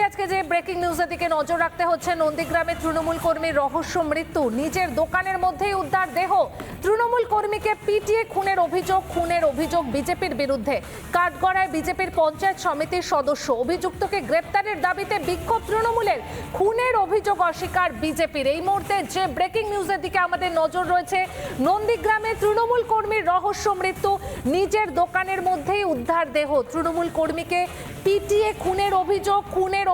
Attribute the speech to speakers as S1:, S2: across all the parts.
S1: আজকে যে ব্রেকিং নিউজের দিকে নজর রাখতে হচ্ছে, নন্দীগ্রামে তৃণমূল কর্মীর রহস্য মৃত্যু, নিজের দোকানের মধ্যেই উদ্ধার দেহ। তৃণমূল কর্মীকে পিটিয়ে খুনের অভিযোগ বিজেপির বিরুদ্ধে। কাঠগড়ায় বিজেপির পঞ্চায়েত সমিতির সদস্য, অভিযুক্তকে গ্রেপ্তারের দাবিতে বিক্ষোভ তৃণমূলের, খুনের অভিযোগ অস্বীকার বিজেপির। এই মুহূর্তে যে ব্রেকিং নিউজের দিকে আমাদের নজর রয়েছে, নন্দীগ্রামে তৃণমূল কর্মীর রহস্য মৃত্যু, নিজের দোকানের মধ্যেই উদ্ধার দেহ। তৃণমূল কর্মীকে পিটিয়ে খুনের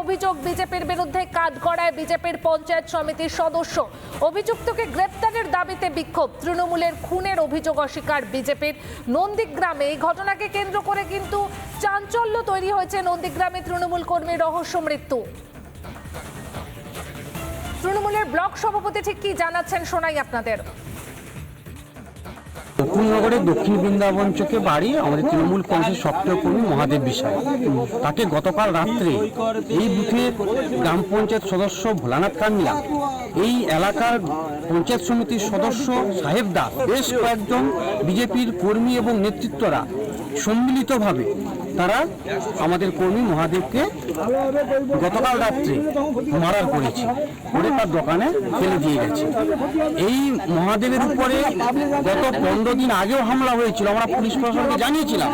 S1: অভিযোগ বিজেপির বিরুদ্ধে। কাঠগড়ায় বিজেপির পঞ্চায়েত সমিতির সদস্য, অভিযুক্তকে গ্রেপ্তারের দাবিতে বিক্ষোভ তৃণমূলের, খুনের অভিযোগ অস্বীকার বিজেপির। নন্দীগ্রামে এই ঘটনাকে কেন্দ্র করে কিন্তু চাঞ্চল্য তৈরি হয়েছে। নন্দীগ্রামে তৃণমূল কর্মীর রহস্য মৃত্যু। তৃণমূলের ব্লক সভাপতি ঠিক কি জানাচ্ছেন শোনাই আপনাদের।
S2: নগরের দক্ষিণ বৃন্দাবন চোখে বাড়ি আমাদের তৃণমূল কংগ্রেসের সক্রিয় কর্মী মহাদেব বিশ্বাস। তাকে গতকাল রাত্রে এই বুথের গ্রাম পঞ্চায়েত সদস্য ভোলানাথ কান্ডিয়া, এই এলাকার পঞ্চায়েত সমিতির সদস্য সাহেব দাস, বেশ কয়েকজন বিজেপির কর্মী এবং নেতৃত্বরা সম্মিলিতভাবে তারা আমাদের কর্মী মহাদেবকে গতকাল রাত্রে মার্ডার করেছে, করে তার দোকানে ফেলে দিয়ে গেছে। এই মহাদেবের উপরে গত 15 দিন আগেও হামলা হয়েছিল, আমরা পুলিশ প্রশাসনকে জানিয়েছিলাম,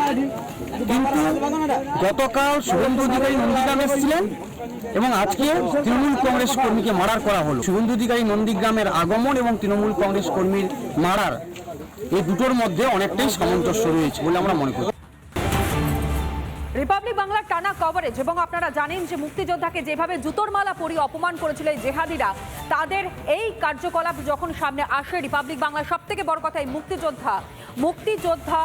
S2: কিন্তু গতকাল শুভেন্দু অধিকারী নন্দীগ্রামে এসেছিলেন এবং আজকে তৃণমূল কংগ্রেস কর্মীকে মার্ডার করা হলো। শুভেন্দু অধিকারী নন্দীগ্রামের আগমন এবং তৃণমূল কংগ্রেস কর্মীর মার্ডার, এই দুটোর মধ্যে অনেকটাই সামঞ্জস্য রয়েছে বলে আমরা মনে করি।
S3: রিপাবলিক বাংলার টানা কভারেজ, এবং আপনারা জানেন যে মুক্তিযোদ্ধাকে যেভাবে জুতোর মালা পরিয়ে অপমান করেছিল এই জেহাদিরা, তাদের এই কার্যকলাপ যখন সামনে আসে রিপাবলিক বাংলার সব থেকে বড় কথা, এই মুক্তিযোদ্ধা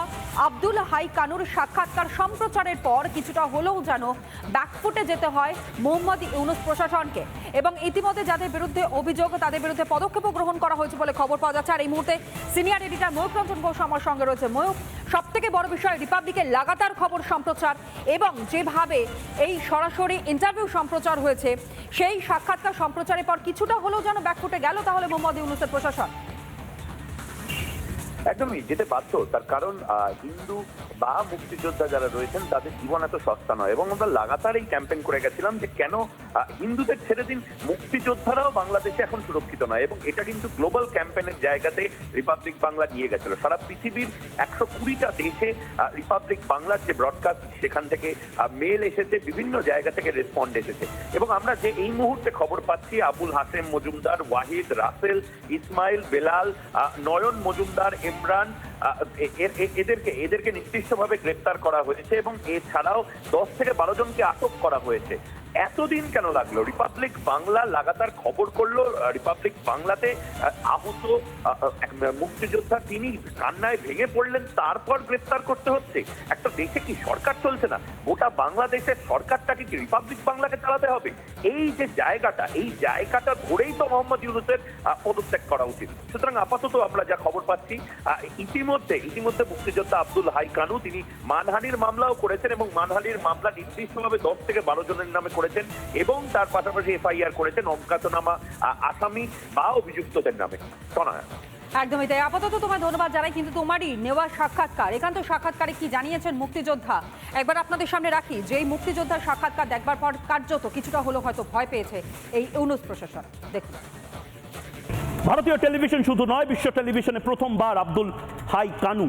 S3: আব্দুল হাই কানুর সাক্ষাৎকার সম্প্রচারের পর কিছুটা হলেও যেন ব্যাকফুটে যেতে হয় মোহাম্মদ ইউনূস প্রশাসনকে। এবং ইতিমধ্যে যাদের বিরুদ্ধে অভিযোগ, তাদের বিরুদ্ধে পদক্ষেপও গ্রহণ করা হয়েছে বলে খবর পাওয়া যাচ্ছে। আর এই মুহূর্তে সিনিয়র এডিটর ময়ূক রঞ্জন ঘোষ আমার সঙ্গে রয়েছে। ময়ূক, সব থেকে বড় বিষয় রিপাবলিকের লাগাতার খবর সম্প্রচার এবং যেভাবে এই সরাসরি ইন্টারভিউ সম্প্রচার হয়েছে, সেই সাক্ষাৎকার সম্প্রচারের পর কিছুটা হলেও যেন ব্যাকফুটে গেল তাহলে মোহাম্মদ ইউনূসের প্রশাসন।
S4: একদমই যেতে বাধ্য, তার কারণ হিন্দু বা মুক্তিযোদ্ধা যারা রয়েছেন তাদের জীবন এত সস্তা নয়। এবং আমরা লাগাতার এই ক্যাম্পেইন করে গেছিলাম যে কেন হিন্দুদের ছেড়ে দিন, মুক্তিযোদ্ধারাও বাংলাদেশে এখন সুরক্ষিত নয়। এবং এটা কিন্তু গ্লোবাল ক্যাম্পেইনের জায়গাতে রিপাবলিক বাংলা নিয়ে গেছিল। সারা পৃথিবীর 120টা দেশে রিপাবলিক বাংলার যে ব্রডকাস্ট, সেখান থেকে মেল এসেছে, বিভিন্ন জায়গা থেকে রেসপন্ড এসেছে। এবং আমরা যে এই মুহূর্তে খবর পাচ্ছি, আবুল হাসেম মজুমদার, ওয়াহিদ, রাসেল, ইসমাইল, বেলাল, নয়ন মজুমদার, ইমরান, এদেরকে নির্দিষ্টভাবে গ্রেপ্তার করা হয়েছে এবং এছাড়াও 10 থেকে 12 জনকে আটক করা হয়েছে। এতদিন কেন লাগলো? রিপাবলিক বাংলা লাগাতার খবর করলো, রিপাবলিক বাংলাতে আহত মুক্তিযোদ্ধা তিনি কান্নায় ভেঙে পড়লেন, তারপর গ্রেপ্তার করতে হচ্ছে। একটা দেশে কি সরকার চলছে না? গোটা বাংলাদেশের সরকারটাকে কি রিপাবলিক বাংলাকে চালাতে হবে? এই যে জায়গাটা, এই জায়গাটা ধরেই তো মোহাম্মদ ইউনূসের পদত্যাগ করা উচিত। সুতরাং আপাতত আমরা যা খবর পাচ্ছি, ইতিমধ্যে মুক্তিযোদ্ধা আব্দুল হাই কানু তিনি মানহানির মামলাও করেছেন এবং মানহানির মামলা নির্দিষ্টভাবে 10 থেকে 12 জনের নামে করেছেন এবং তার পাশাপাশি এফআইআর করেছেন অজ্ঞাতনামা আসামি বা অভিযুক্তদের নামে।
S3: একদমই তাই। আপাতত তোমায় ধন্যবাদ জানাই, কিন্তু তোমারই নেওয়া সাক্ষাৎকার, একান্ত সাক্ষাৎকারে কি জানিয়েছেন মুক্তিযোদ্ধা একবার আপনাদের সামনে রাখি। যে এই মুক্তিযোদ্ধার সাক্ষাৎকার দেখবার পর কার্যত কিছুটা হলেও হয়তো ভয় পেয়েছে এই ইউনূস প্রশাসন। দেখুন।
S5: ভারতীয় টেলিভিশন শুধু নয়, বিশ্ব টেলিভিশনে প্রথমবার আব্দুল হাই কানু,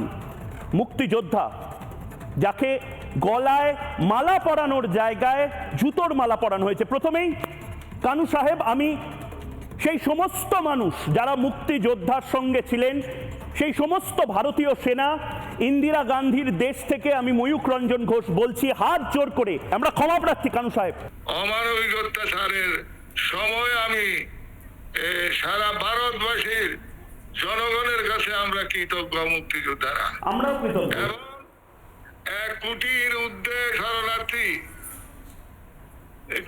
S5: মুক্তিযোদ্ধা, যাকে গলায় মালা পরানোর জায়গায় জুতোর মালা পরানো হয়েছে। প্রথমেই কানু সাহেব, আমি সেই সমস্ত মানুষ যারা মুক্তিযোদ্ধার সঙ্গে ছিলেন, সেই সমস্ত ভারতীয় সেনা, ইন্দিরা গান্ধীর দেশ থেকে আমি ময়ূক রঞ্জন ঘোষ বলছি, হাত জোর করে আমরা ক্ষমা প্রার্থী কানু সাহেব।
S6: অমানবিক অত্যাচারের সময় আমি সারা ভারতবাসীর জনগণের কাছে আমরা কৃতজ্ঞ মুক্তিযোদ্ধারা।
S5: আমরা কৃতজ্ঞ।
S6: এবং 1 কোটির ঊর্ধ্বে শরণার্থী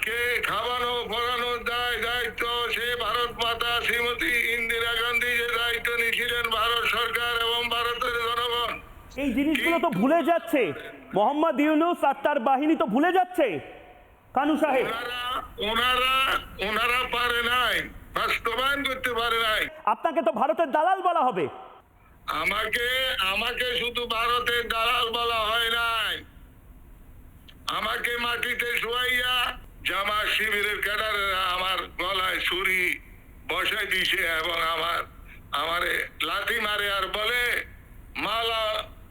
S6: কে খাওয়ানো পড়ানোর দায়িত্ব সে ভারত মাতা শ্রীমতী ইন্দিরা গান্ধী, যে দায়িত্ব নিয়েছিলেন ভারত সরকার এবং ভারতের জনগণ।
S5: এই জিনিসগুলো তো ভুলে যাচ্ছে মোহাম্মদ ইউনূস আর তার বাহিনী, তো ভুলে যাচ্ছে কানু সাহেব।
S6: ওনারা পারে নাই, বাস্তবায়ন করতে পারে নাই।
S5: আপনাকে তো ভারতের দালাল বলা হবে।
S6: আমাকে শুধু ভারতের দালাল বলা হয় নাই, আমাকে মাটিতে শোয়াইয়া জামাত শিবিরের ক্যাডারেরা আমার গলায় ছুরি বসাই দিছে এবং আমারে লাথি মারে আর বলে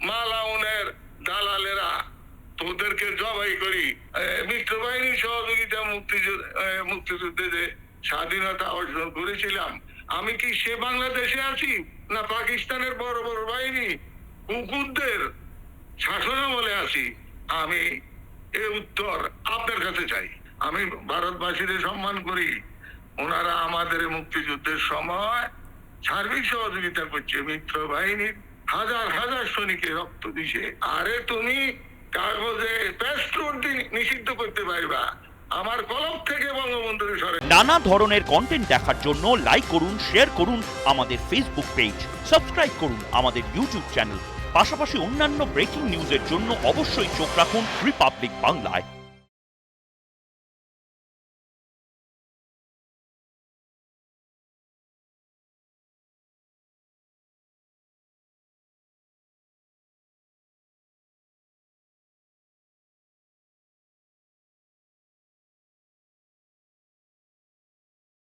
S6: মালাউনের দালালেরা তোদেরকে জবাই করি। মিত্রবাহিনীর সহযোগিতা মুক্তিযুদ্ধে যে স্বাধীনতা অর্জন করেছিলাম, আমি কি সে বাংলাদেশে আছি না পাকিস্তানের বড় বড় বাহিনী কুকুরদের শাসনামলে আছি? আমি এই উত্তর আপনার কাছে চাই। আমি ভারতবাসীদের সম্মান করি, ওনারা আমাদের মুক্তিযুদ্ধের সময় সার্বিক সহযোগিতা করছে। মিত্র বাহিনীর হাজার হাজার সৈনিকের রক্ত দিছে। আরে তুমি কাগজে পেস্ট্রোল নিষিদ্ধ করতে পারবা, আমার কলম থেকে বঙ্গবন্ধুর সরে।
S7: নানা ধরনের কন্টেন্ট দেখার জন্য লাইক করুন, শেয়ার করুন আমাদের ফেসবুক পেজ, সাবস্ক্রাইব করুন আমাদের ইউটিউব চ্যানেল। পাশাপাশি অন্যান্য ব্রেকিং নিউজের জন্য অবশ্যই চোখ রাখুন রিপাবলিক বাংলায়।